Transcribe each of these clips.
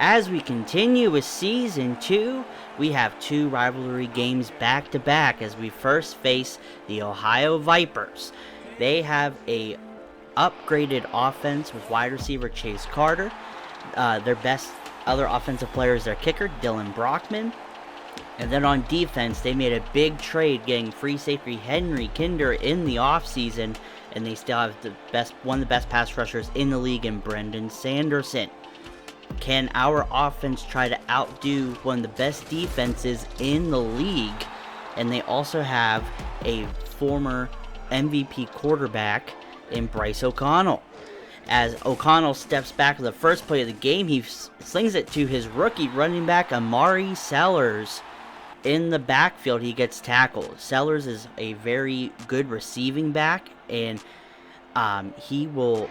As we continue with Season 2, we have two rivalry games back to back as we first face the Ohio Vipers. They have a upgraded offense with wide receiver Chase Carter. Their best other offensive player is their kicker, Dylan Brockman. And then on defense, they made a big trade getting free safety Henry Kinder in the offseason, and they still have one of the best pass rushers in the league in Brendan Sanderson. Can our offense try to outdo one of the best defenses in the league? And they also have a former MVP quarterback in Bryce O'Connell. As O'Connell steps back to the first play of the game, he slings it to his rookie running back, Amari Sellers. In the backfield, he gets tackled. Sellers is a very good receiving back, and he will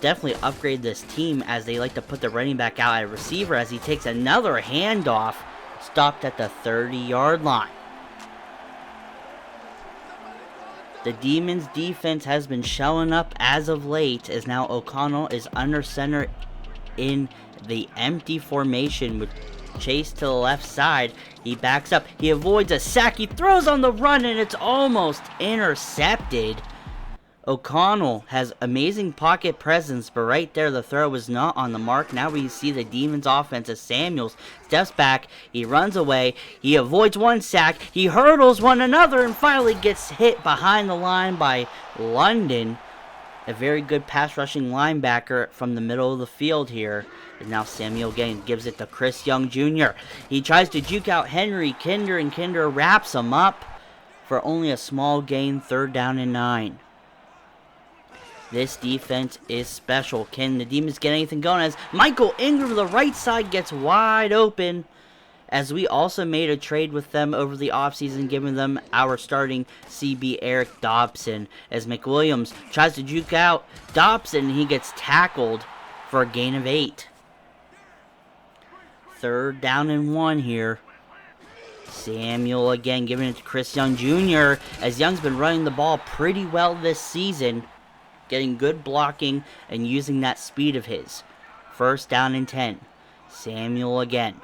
definitely upgrade this team as they like to put the running back out at receiver as he takes another handoff, stopped at the 30-yard line. The Demons defense has been showing up as of late, as now O'Connell is under center in the empty formation with Chase to the left side. He backs up, he avoids a sack, he throws on the run, and it's almost intercepted. O'Connell has amazing pocket presence, but right there the throw was not on the mark. Now we see the Demons offense as Samuels steps back, he runs away, he avoids one sack, he hurdles one another, and finally gets hit behind the line by London. A very good pass rushing linebacker from the middle of the field here. And now Samuel again gives it to Chris Young Jr. He tries to juke out Henry Kinder, and Kinder wraps him up for only a small gain, 3rd down and 9. This defense is special. Can the Demons get anything going as Michael Ingram to the right side gets wide open? As we also made a trade with them over the offseason, giving them our starting CB Eric Dobson. As McWilliams tries to juke out Dobson, he gets tackled for a gain of 8. 3rd down and 1 here. Samuel again giving it to Chris Young Jr. as Young's been running the ball pretty well this season, getting good blocking and using that speed of his. 1st down and 10. Samuel again.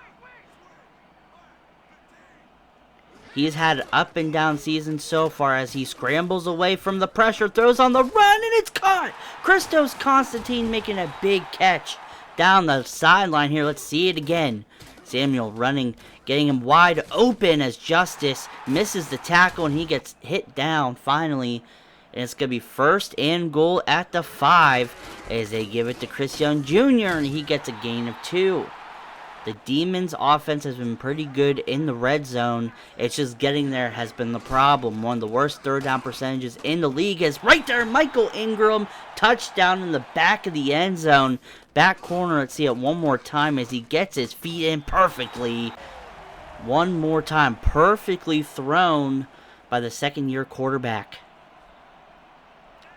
He's had an up and down season so far as he scrambles away from the pressure, throws on the run, and it's caught! Christos Constantine making a big catch down the sideline here. Let's see it again. Samuel running, getting him wide open as Justice misses the tackle, and he gets hit down finally. And it's going to be 1st and goal at the 5 as they give it to Chris Young Jr. and he gets a gain of 2. The Demons offense has been pretty good in the red zone. It's just getting there has been the problem. One of the worst 3rd down percentages in the league is right there. Michael Ingram, touchdown in the back of the end zone. Back corner, let's see it one more time as he gets his feet in perfectly. One more time, perfectly thrown by the 2nd-year quarterback.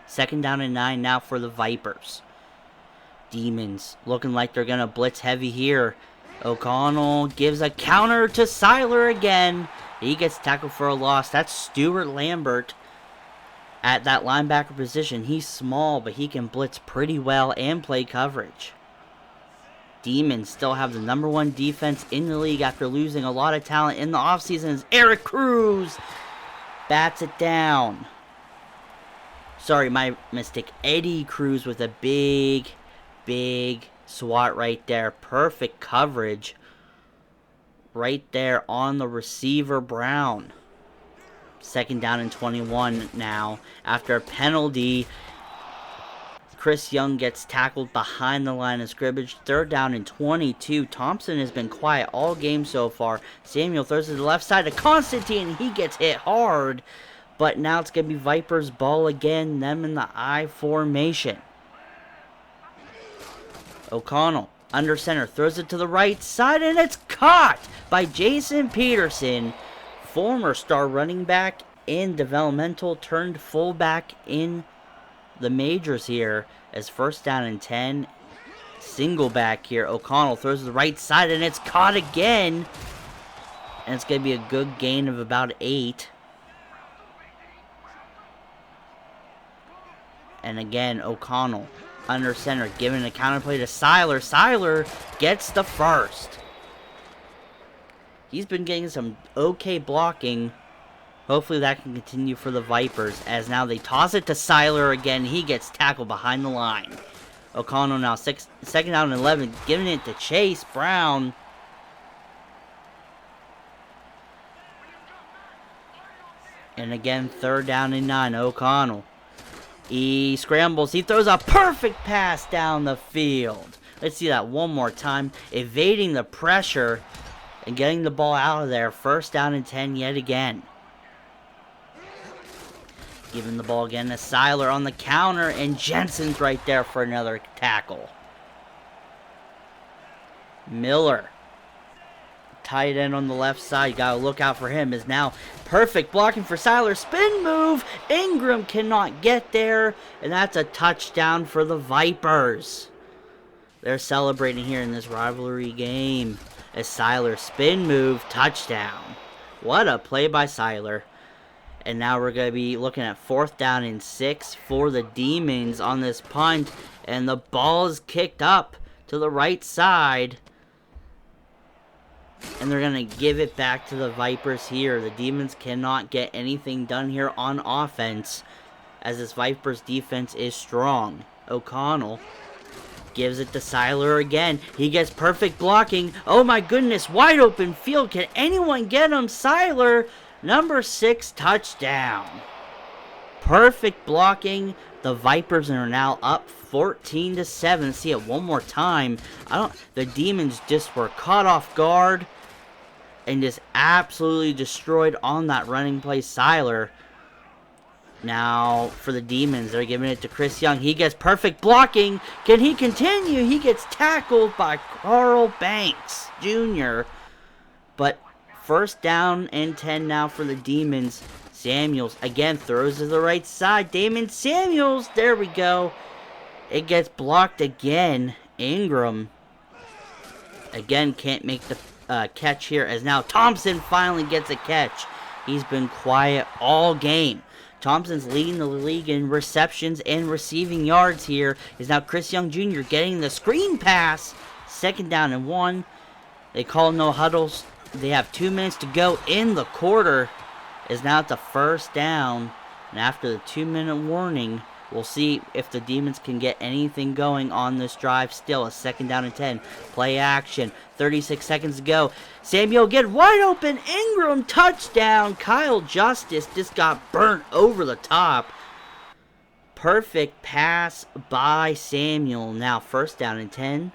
2nd down and 9 now for the Vipers. Demons looking like they're going to blitz heavy here. O'Connell gives a counter to Seiler again. He gets tackled for a loss. That's Stuart Lambert at that linebacker position. He's small, but he can blitz pretty well and play coverage. Demons still have the number 1 defense in the league after losing a lot of talent in the offseason as Eric Cruz bats it down. Sorry, my mistake. Eddie Cruz with a big swat right there. Perfect coverage right there on the receiver, Brown. 2nd down and 21 now. After a penalty, Chris Young gets tackled behind the line of scrimmage. 3rd down and 22. Thompson has been quiet all game so far. Samuel throws it to the left side to Constantine. He gets hit hard. But now it's going to be Vipers' ball again, them in the I formation. O'Connell, under center, throws it to the right side, and it's caught by Jason Peterson, former star running back in developmental, turned fullback in the majors here, as 1st down and 10. Single back here. O'Connell throws to the right side, and it's caught again. And it's going to be a good gain of about 8. And again, O'Connell under center, giving a counterplay to Seiler. Seiler gets the first. He's been getting some okay blocking. Hopefully that can continue for the Vipers, as now they toss it to Seiler again. He gets tackled behind the line. O'Connell now second down and 11, giving it to Chase Brown. And again, third down and 9, O'Connell. He scrambles. He throws a perfect pass down the field. Let's see that one more time. Evading the pressure and getting the ball out of there. First down and 10 yet again. Giving the ball again to Seiler on the counter. And Jensen's right there for another tackle. Miller, tight end on the left side, you gotta look out for him, is now perfect blocking for Seiler. Spin move, Ingram cannot get there, and that's a touchdown for the Vipers. They're celebrating here in this rivalry game as Seiler spin move, touchdown. What a play by Seiler. And now we're going to be looking at fourth down and 6 for the Demons on this punt, and the ball is kicked up to the right side. And they're going to give it back to the Vipers here. The Demons cannot get anything done here on offense, as this Vipers defense is strong. O'Connell gives it to Seiler again. He gets perfect blocking. Oh my goodness, wide open field. Can anyone get him? Seiler, number 6, touchdown. Perfect blocking. The Vipers are now up 14-7. Let's see it one more time. The Demons just were caught off guard and just absolutely destroyed on that running play. Seiler. Now for the Demons, they're giving it to Chris Young. He gets perfect blocking. Can he continue? He gets tackled by Carl Banks Jr. But first down and 10 now for the Demons. Samuels again throws to the right side. Damon Samuels, there we go. It gets blocked again. Ingram again can't make the catch here, as now Thompson finally gets a catch. He's been quiet all game. Thompson's leading the league in receptions and receiving yards here. Is now Chris Young Jr. getting the screen pass. Second down and 1. They call no huddles. They have 2 minutes to go in the quarter. Is now at the first down, and after the 2-minute warning, we'll see if the Demons can get anything going on this drive. Still a second down and 10. Play action. 36 seconds to go. Samuel get wide open. Ingram touchdown. Kyle Justice just got burnt over the top. Perfect pass by Samuel. Now first down and 10.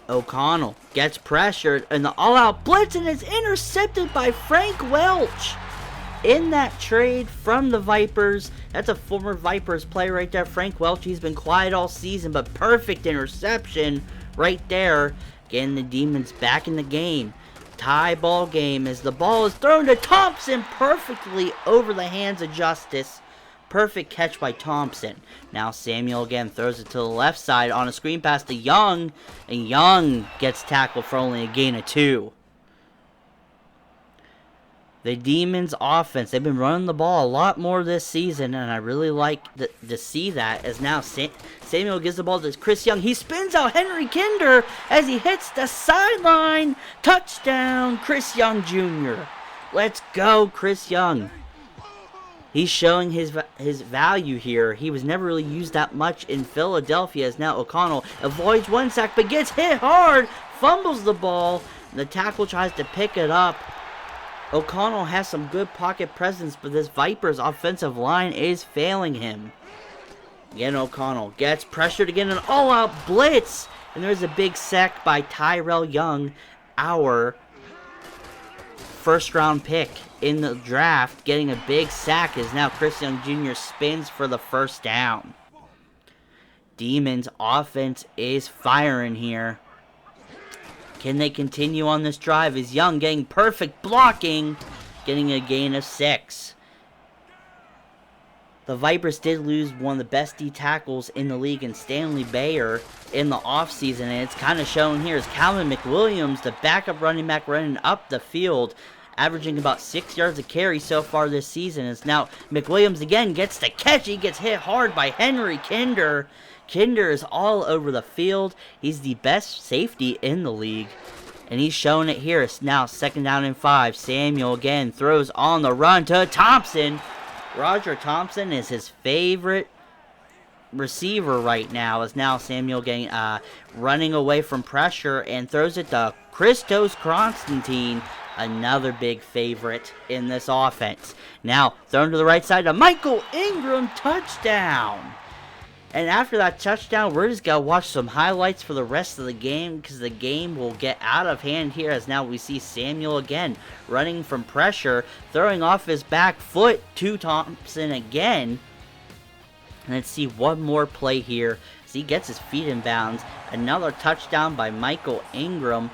O'Connell gets pressured, and the all-out blitz, and is intercepted by Frank Welch. In that trade from the Vipers, that's a former Vipers player right there, Frank Welch. He's been quiet all season, but perfect interception right there. Getting the Demons back in the game. Tie ball game as the ball is thrown to Thompson perfectly over the hands of Justice. Perfect catch by Thompson. Now Samuel again throws it to the left side on a screen pass to Young, and Young gets tackled for only a gain of 2. The Demons offense, they've been running the ball a lot more this season, and I really like to see that, as now Samuel gives the ball to Chris Young. He spins out Henry Kinder as he hits the sideline. Touchdown, Chris Young Jr. Let's go, Chris Young. He's showing his value here. He was never really used that much in Philadelphia, as now O'Connell avoids one sack but gets hit hard, fumbles the ball. The tackle tries to pick it up. O'Connell has some good pocket presence, but this Vipers offensive line is failing him. Again, O'Connell gets pressured again, an all-out blitz, and there's a big sack by Tyrell Young, our first-round pick in the draft. Getting a big sack is now Chris Young Jr. spins for the first down. Demons offense is firing here. Can they continue on this drive? Is Young getting perfect blocking, getting a gain of 6. The Vipers did lose one of the best D tackles in the league in Stanley Bayer in the offseason, and it's kind of shown here as Calvin McWilliams, the backup running back, running up the field. averaging about 6 yards a carry so far this season. As now McWilliams again gets the catch. He gets hit hard by Henry Kinder. Kinder is all over the field. He's the best safety in the league. And he's showing it here. It's now 2nd down and 5. Samuel again throws on the run to Thompson. Roger Thompson is his favorite receiver right now. Is now Samuel getting running away from pressure and throws it to Christos Constantine, another big favorite in this offense. Now thrown to the right side to Michael Ingram, touchdown. And after that touchdown, we're just going to watch some highlights for the rest of the game, because the game will get out of hand here, as now we see Samuel again running from pressure, throwing off his back foot to Thompson again. And let's see one more play here as he gets his feet in bounds. Another touchdown by Michael Ingram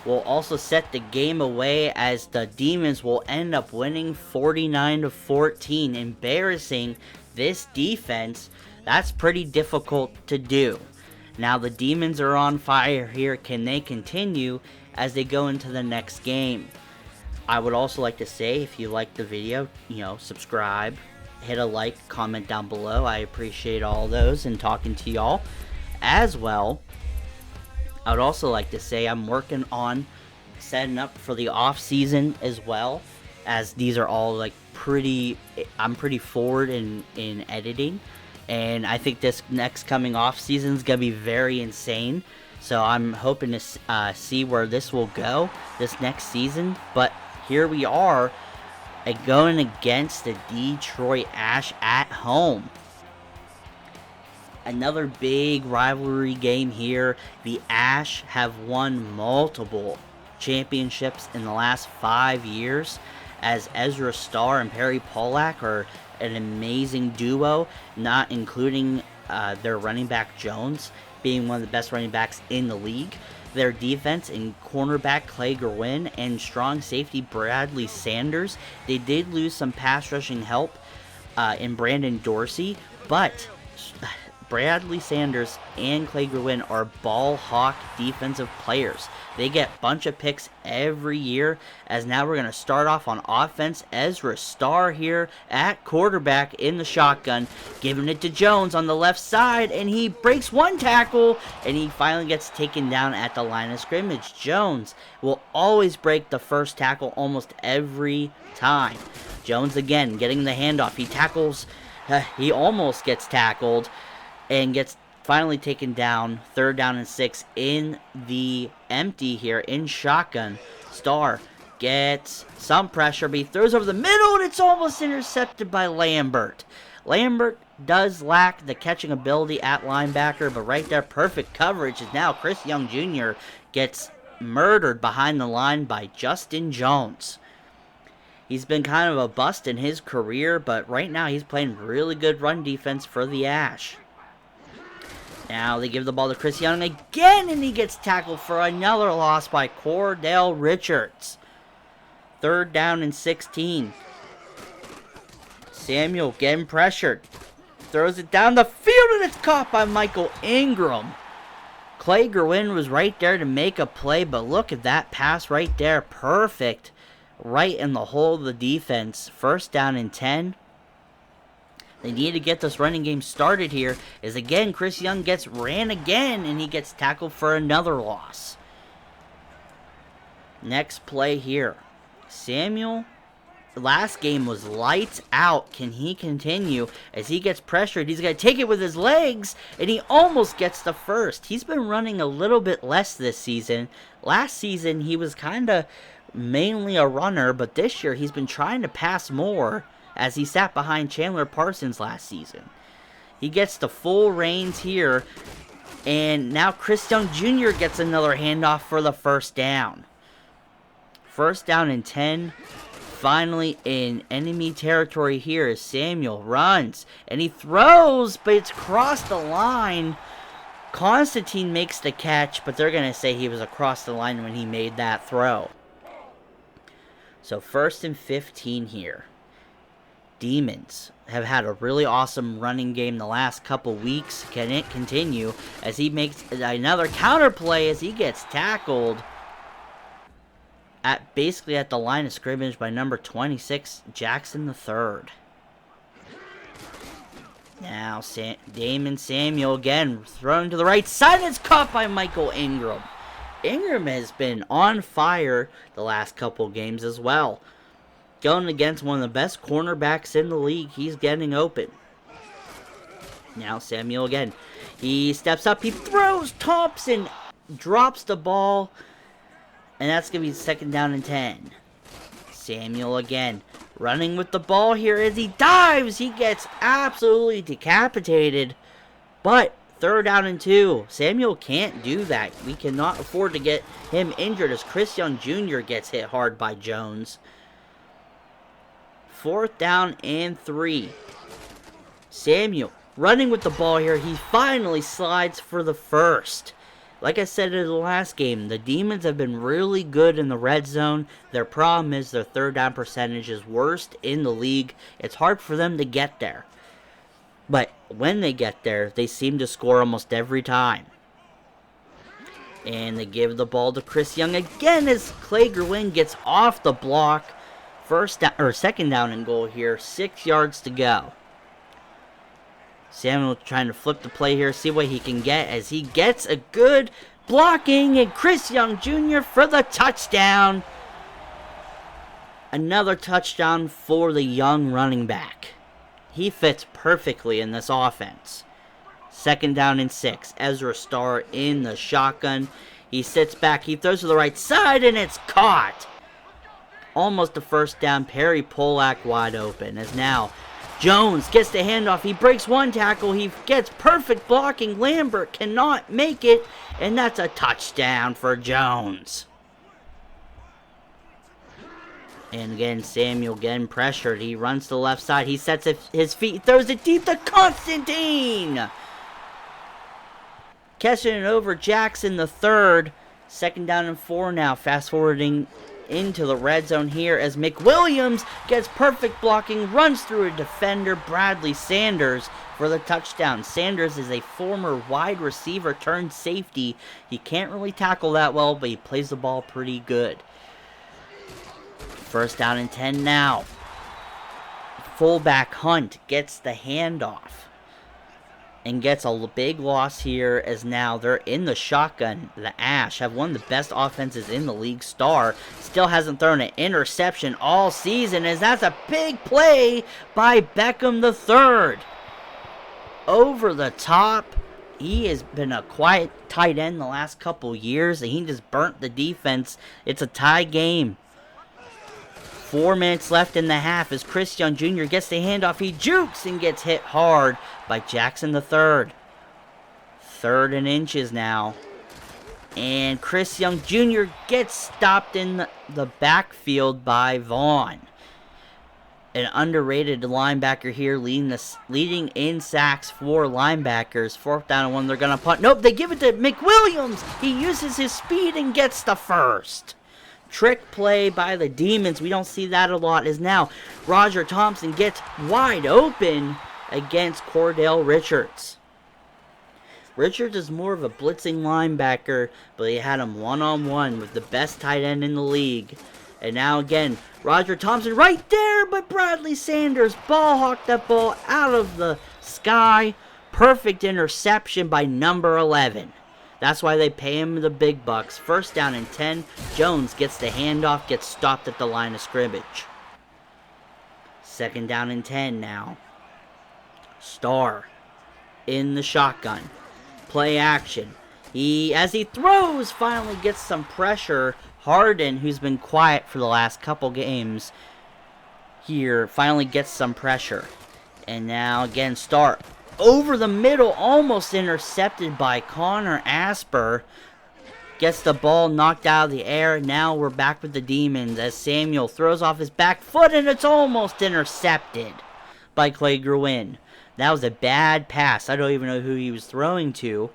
will also set the game away, as the Demons will end up winning 49-14, embarrassing this defense. That's pretty difficult to do. Now the Demons are on fire here. Can they continue as they go into the next game? I would also like to say, if you like the video, subscribe, hit a like, comment down below. I appreciate all those and talking to y'all. As well, I would also like to say I'm working on setting up for the off season as well, as these are all I'm pretty forward in editing. And I think this next coming off season is going to be very insane. So I'm hoping to see where this will go this next season. But here we are going against the Detroit Ash at home. Another big rivalry game here. The Ash have won multiple championships in the last 5 years, as Ezra Starr and Perry Pollack are an amazing duo, not including their running back Jones being one of the best running backs in the league. Their defense and cornerback Clay Gerwin and strong safety Bradley Sanders. They did lose some pass rushing help in Brandon Dorsey, but Bradley Sanders and Clay Gerwin are ball hawk defensive players. They get a bunch of picks every year, as now we're going to start off on offense. Ezra Starr here at quarterback in the shotgun, giving it to Jones on the left side, and he breaks one tackle, and he finally gets taken down at the line of scrimmage. Jones will always break the first tackle almost every time. Jones again getting the handoff. He tackles, he almost gets tackled, and gets finally taken down. 3rd down and 6 in the empty here in shotgun. Starr gets some pressure, but he throws over the middle, and it's almost intercepted by Lambert. Lambert does lack the catching ability at linebacker, but right there, perfect coverage. Is now Chris Young Jr. gets murdered behind the line by Justin Jones. He's been kind of a bust in his career, but right now he's playing really good run defense for the Ash. Now they give the ball to Chris Young again, and he gets tackled for another loss by Cordell Richards. 3rd down and 16. Samuel getting pressured. Throws it down the field, and it's caught by Michael Ingram. Clay Gerwin was right there to make a play, but look at that pass right there. Perfect. Right in the hole of the defense. 1st down and 10. They need to get this running game started here, as again Chris Young gets ran again, and he gets tackled for another loss. Next play here. Samuel, last game was lights out. Can he continue? As he gets pressured, he's going to take it with his legs, and he almost gets the first. He's been running a little bit less this season. Last season, he was kind of mainly a runner, but this year he's been trying to pass more, as he sat behind Chandler Parsons last season. He gets the full reins here, and now Chris Young Jr. gets another handoff for the 1st down. 1st down and 10. Finally in enemy territory here as Samuel runs, and he throws, but it's across the line. Constantine makes the catch, but they're going to say he was across the line when he made that throw. So 1st and 15 here. Demons have had a really awesome running game the last couple weeks. Can it continue as he makes another counter play as he gets tackled? basically at the line of scrimmage by number 26, Jackson III. Now, Damon Samuel again thrown to the right side, and it's caught by Michael Ingram. Ingram has been on fire the last couple games as well. Going against one of the best cornerbacks in the league, he's getting open. Now Samuel again. He steps up, he throws, Thompson drops the ball, and that's going to be 2nd down and 10. Samuel again, running with the ball here as he dives. He gets absolutely decapitated, but 3rd down and 2. Samuel can't do that. We cannot afford to get him injured as Chris Young Jr. gets hit hard by Jones. 4th down and 3. Samuel running with the ball here. He finally slides for the first. Like I said in the last game, the Demons have been really good in the red zone. Their problem is their 3rd down percentage is worst in the league. It's hard for them to get there. But when they get there, they seem to score almost every time. And they give the ball to Chris Young again as Clay Gerwin gets off the block. 2nd down and goal here. 6 yards to go. Samuel trying to flip the play here, see what he can get as he gets a good blocking, and Chris Young Jr. for the touchdown. Another touchdown for the young running back. He fits perfectly in this offense. 2nd down and 6. Ezra Starr in the shotgun. He sits back, he throws to the right side, and it's caught. Almost a 1st down. Perry Polak wide open as now Jones gets the handoff. He breaks one tackle. He gets perfect blocking. Lambert cannot make it. And that's a touchdown for Jones. And again, Samuel getting pressured. He runs to the left side. He sets his feet. Throws it deep to Constantine. Catching it over Jackson the third. 2nd down and 4 now. Fast forwarding into the red zone here as McWilliams gets perfect blocking, runs through a defender, Bradley Sanders, for the touchdown. Sanders is a former wide receiver turned safety. He can't really tackle that well, but he plays the ball pretty good. 1st down and 10 now. Fullback Hunt gets the handoff and gets a big loss here as now they're in the shotgun. The Ash have one of the best offenses in the league. Starr still hasn't thrown an interception all season as that's a big play by Beckham III. Over the top. He has been a quiet tight end the last couple years and he just burnt the defense. It's a tie game. 4 minutes left in the half as Chris Young Jr. gets the handoff. He jukes and gets hit hard by Jackson III. 3rd and inches now. And Chris Young Jr. gets stopped in the backfield by Vaughn. An underrated linebacker here leading in sacks for linebackers. 4th down and 1. They're going to punt. Nope, they give it to McWilliams. He uses his speed and gets the first. Trick play by the Demons. We don't see that a lot. Is now Roger Thompson gets wide open against Cordell Richards. Richards is more of a blitzing linebacker, but he had him one-on-one with the best tight end in the league. And now again, Roger Thompson right there, but Bradley Sanders ball hawked that ball out of the sky. Perfect interception by number 11. That's why they pay him the big bucks. 1st down and 10. Jones gets the handoff, gets stopped at the line of scrimmage. 2nd down and 10 now. Starr in the shotgun. Play action. As he throws, finally gets some pressure. Harden, who's been quiet for the last couple games here, finally gets some pressure. And now again, Starr over the middle, almost intercepted by Connor Asper. Gets the ball knocked out of the air. Now we're back with the Demons as Samuel throws off his back foot and it's almost intercepted by Clay Gerwin. That was a bad pass. I don't even know who he was throwing to.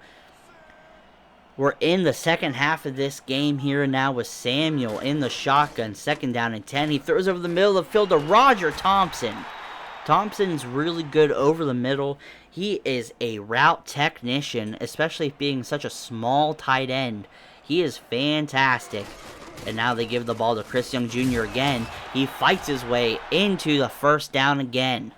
We're in the second half of this game here now with Samuel in the shotgun. 2nd down and 10. He throws over the middle of the field to Roger Thompson. Thompson's really good over the middle. He is a route technician, especially being such a small tight end. He is fantastic. And now they give the ball to Chris Young Jr. again. He fights his way into the first down again.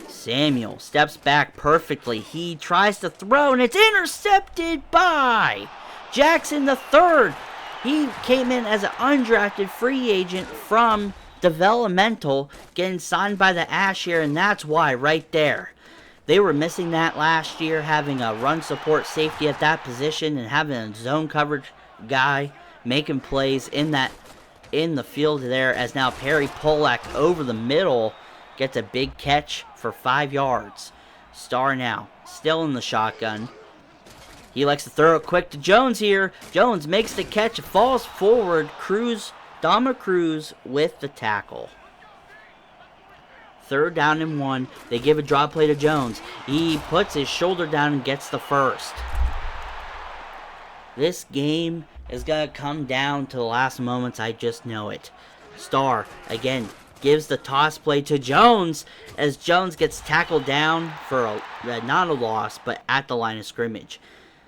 Samuel steps back perfectly. He tries to throw, and it's intercepted by Jackson III. He came in as an undrafted free agent from developmental, getting signed by the Ash here, and that's why right there. They were missing that last year, having a run support safety at that position and having a zone coverage guy making plays in the field there, as now Perry Polak over the middle gets a big catch for 5 yards. Starr now still in the shotgun. He likes to throw it quick to Jones here. Jones makes the catch, falls forward. Dama Cruz with the tackle. 3rd down and 1. They give a drop play to Jones. He puts his shoulder down and gets the first. This game is going to come down to the last moments. I just know it. Starr, again, gives the toss play to Jones as Jones gets tackled down for not a loss, but at the line of scrimmage.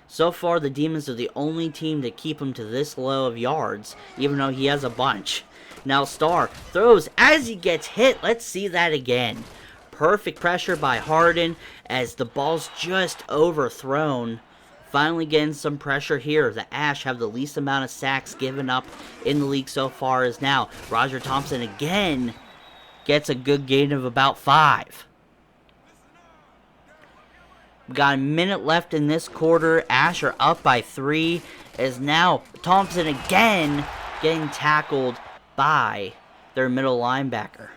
So far, the Demons are the only team to keep him to this low of yards, even though he has a bunch. Now Starr throws as he gets hit. Let's see that again. Perfect pressure by Harden as the ball's just overthrown. Finally getting some pressure here. The Ash have the least amount of sacks given up in the league so far, as now Roger Thompson again gets a good gain of about 5. We got a minute left in this quarter. Ash are up by 3, as now Thompson again getting tackled by their middle linebacker.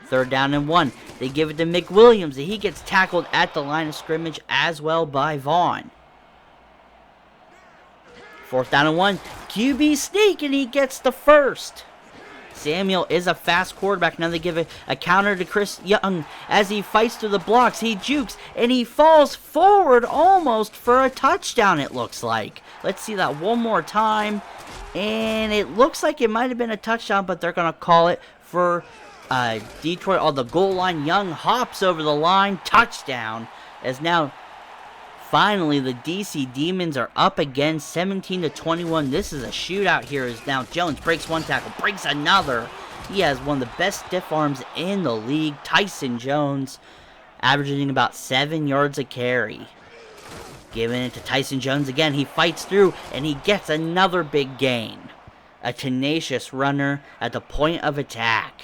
3rd down and 1. They give it to McWilliams, and he gets tackled at the line of scrimmage as well by Vaughn. 4th down and 1. QB sneak, and he gets the first. Samuel is a fast quarterback. Now they give a counter to Chris Young as he fights through the blocks. He jukes, and he falls forward almost for a touchdown, it looks like. Let's see that one more time. And it looks like it might have been a touchdown, but they're going to call it for Detroit on the goal line. Young hops over the line. Touchdown. As now, finally, the DC Demons are up again, 17-21. This is a shootout here, as now Jones breaks one tackle, breaks another. He has one of the best stiff arms in the league. Tyson Jones, averaging about 7 yards a carry. Giving it to Tyson Jones again. He fights through, and he gets another big gain. A tenacious runner at the point of attack.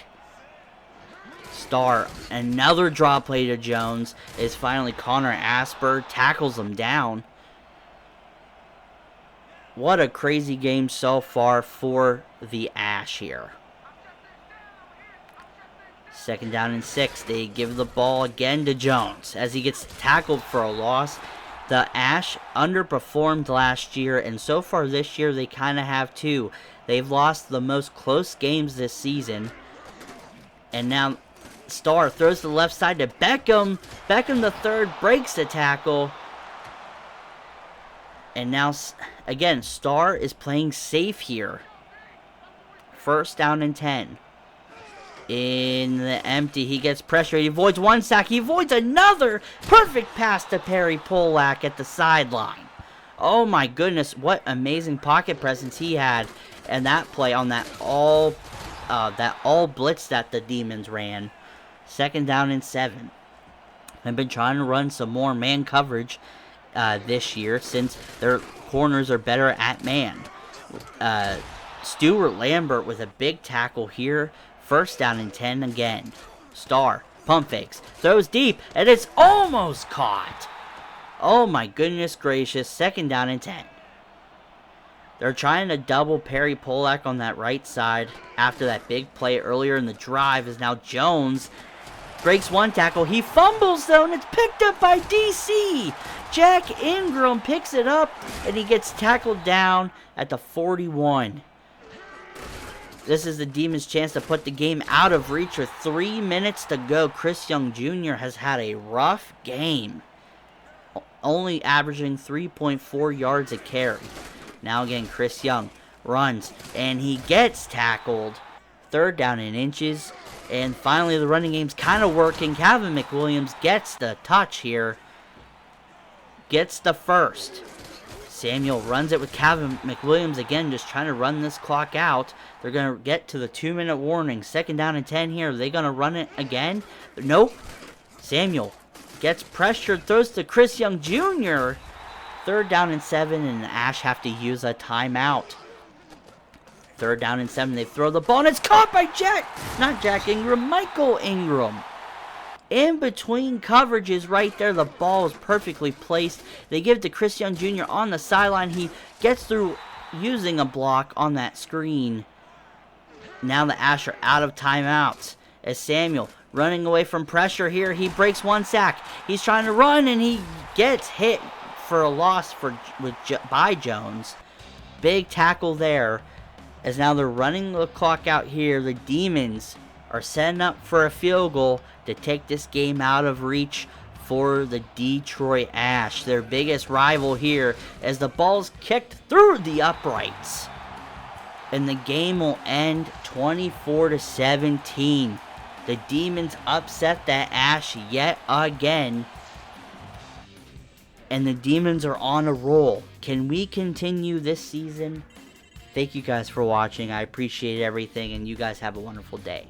Starr, another draw play to Jones, is finally Connor Asper, tackles him down. What a crazy game so far for the Ash here. 2nd down and 6. They give the ball again to Jones as he gets tackled for a loss. The Ash underperformed last year, and so far this year they kind of have too. They've lost the most close games this season. And now Starr throws to the left side to Beckham. Beckham the third breaks the tackle. And now, again, Starr is playing safe here. 1st down and 10. In the empty, he gets pressure. He avoids one sack. He avoids another. Perfect pass to Perry Polak at the sideline. Oh my goodness, what amazing pocket presence he had. And that play on that all blitz that the Demons ran. 2nd down and 7. I've been trying to run some more man coverage this year, since their corners are better at man. Stuart Lambert with a big tackle here. 1st down and 10 again. Starr pump fakes, throws deep, and it's almost caught. Oh my goodness gracious. 2nd down and 10. They're trying to double Perry Polak on that right side after that big play earlier in the drive, as now Jones breaks one tackle. He fumbles though, and it's picked up by DC. Jack Ingram picks it up, and he gets tackled down at the 41. This is the Demons' chance to put the game out of reach with 3 minutes to go. Chris Young Jr. has had a rough game, only averaging 3.4 yards a carry. Now again, Chris Young runs, and he gets tackled. 3rd down and inches. And finally, the running game's kind of working. Calvin McWilliams gets the touch here. Gets the first. Samuel runs it with Calvin McWilliams again, just trying to run this clock out. They're going to get to the 2-minute warning. 2nd down and 10 here. Are they going to run it again? Nope. Samuel gets pressured, throws to Chris Young Jr. 3rd down and 7, and the Ash have to use a timeout. 3rd down and 7. They throw the ball, and it's caught by Jack Ingram, Michael Ingram. In between coverages right there, the ball is perfectly placed. They give it to Chris Young Jr. on the sideline. He gets through using a block on that screen. Now the Ash are out of timeouts as Samuel running away from pressure here. He breaks 1 sack. He's trying to run, and he gets hit for a loss by Jones. Big tackle there. As now they're running the clock out here. The Demons are setting up for a field goal to take this game out of reach for the Detroit Ash, their biggest rival here, as the ball's kicked through the uprights. And the game will end 24-17. The Demons upset the Ash yet again. And the Demons are on a roll. Can we continue this season? Thank you guys for watching. I appreciate everything, and you guys have a wonderful day.